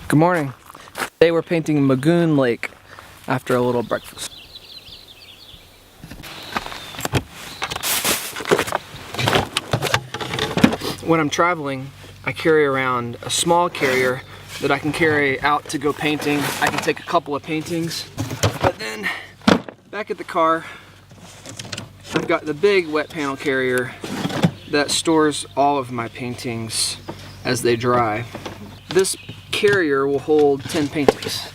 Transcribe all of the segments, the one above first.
Good morning. Today we're painting Magone Lake after a little breakfast. When I'm traveling, I carry around a small carrier that I can carry out to go painting. I can take a couple of paintings, but then back at the car, I've got the big wet panel carrier that stores all of my paintings as they dry. This carrier will hold 10 paintings.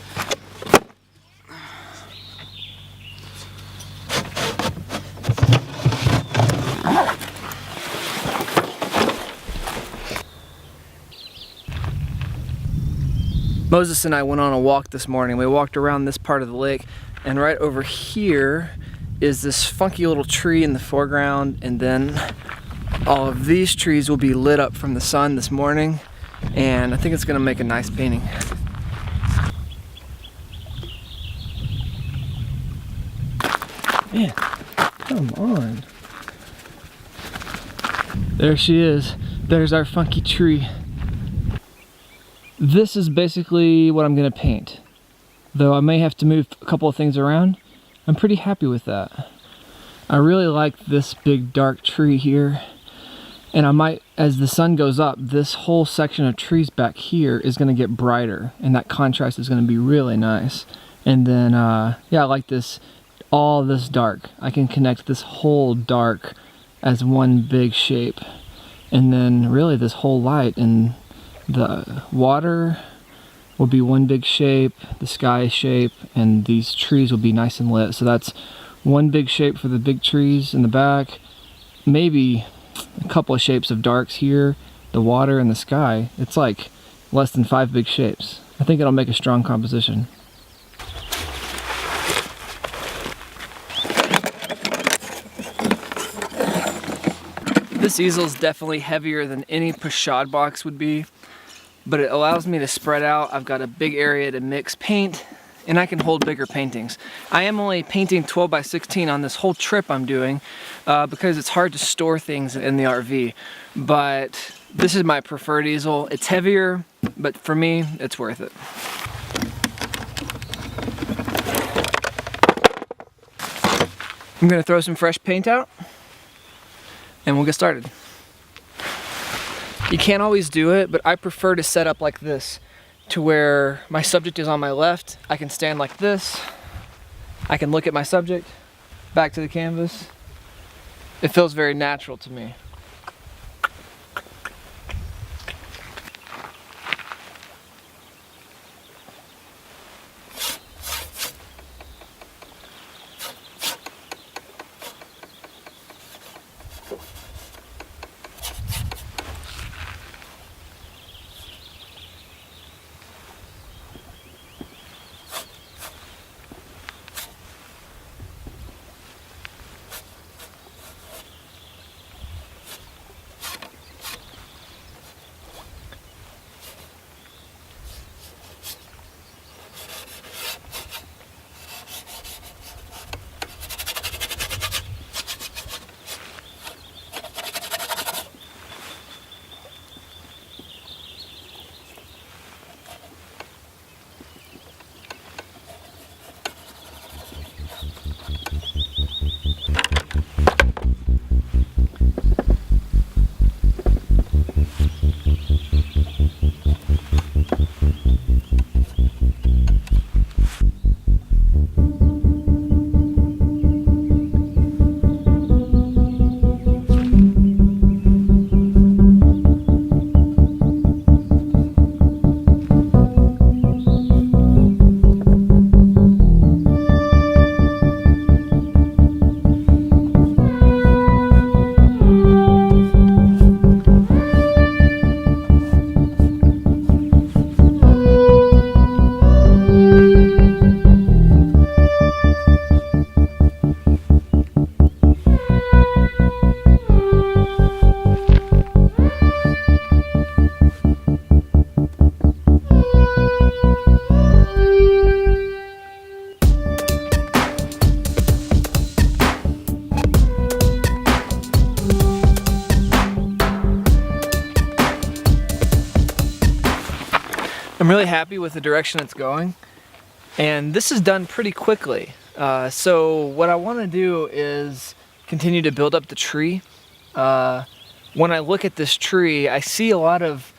Moses and I went on a walk this morning. We walked around this part of the lake, and right over here is this funky little tree in the foreground, and then all of these trees will be lit up from the sun this morning, and I think it's gonna make a nice painting. Man, come on. There she is. There's our funky tree. This is basically what I'm gonna paint. Though I may have to move a couple of things around, I'm pretty happy with that. I really like this big dark tree here. And I might, as the sun goes up, this whole section of trees back here is gonna get brighter, and that contrast is gonna be really nice. And then, yeah, I like this, all this dark. I can connect this whole dark as one big shape. And then really this whole light and the water will be one big shape, the sky shape, and these trees will be nice and lit. So that's one big shape for the big trees in the back, maybe a couple of shapes of darks here, the water and the sky. It's like less than 5 big shapes. I think it'll make a strong composition. This easel is definitely heavier than any pochade box would be, but it allows me to spread out. I've got a big area to mix paint, and I can hold bigger paintings. I am only painting 12 by 16 on this whole trip I'm doing because it's hard to store things in the RV, but this is my preferred easel. It's heavier, but for me, it's worth it. I'm gonna throw some fresh paint out, and we'll get started. You can't always do it, but I prefer to set up like this to where my subject is on my left. I can stand like this. I can look at my subject, back to the canvas. It feels very natural to me. I'm really happy with the direction it's going, and this is done pretty quickly. So what I want to do is continue to build up the tree. When I look at this tree, I see a lot of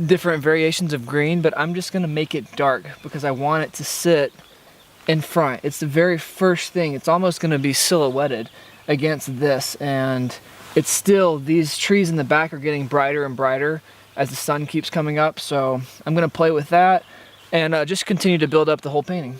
different variations of green, but I'm just going to make it dark because I want it to sit in front. It's the very first thing. It's almost going to be silhouetted against this, and it's still, these trees in the back are getting brighter and brighter as the sun keeps coming up, so I'm going to play with that and just continue to build up the whole painting.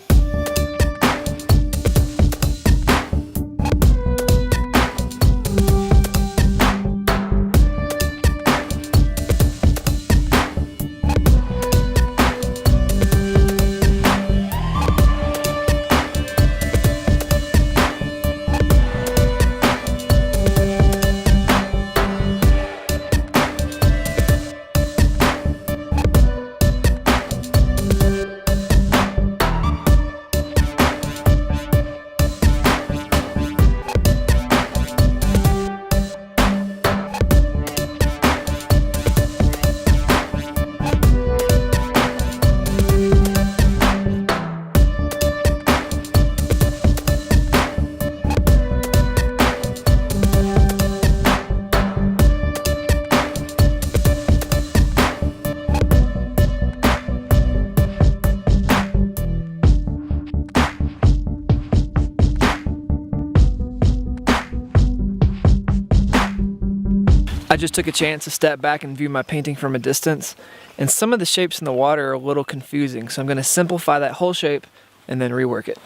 I just took a chance to step back and view my painting from a distance, and some of the shapes in the water are a little confusing, so I'm going to simplify that whole shape and then rework it.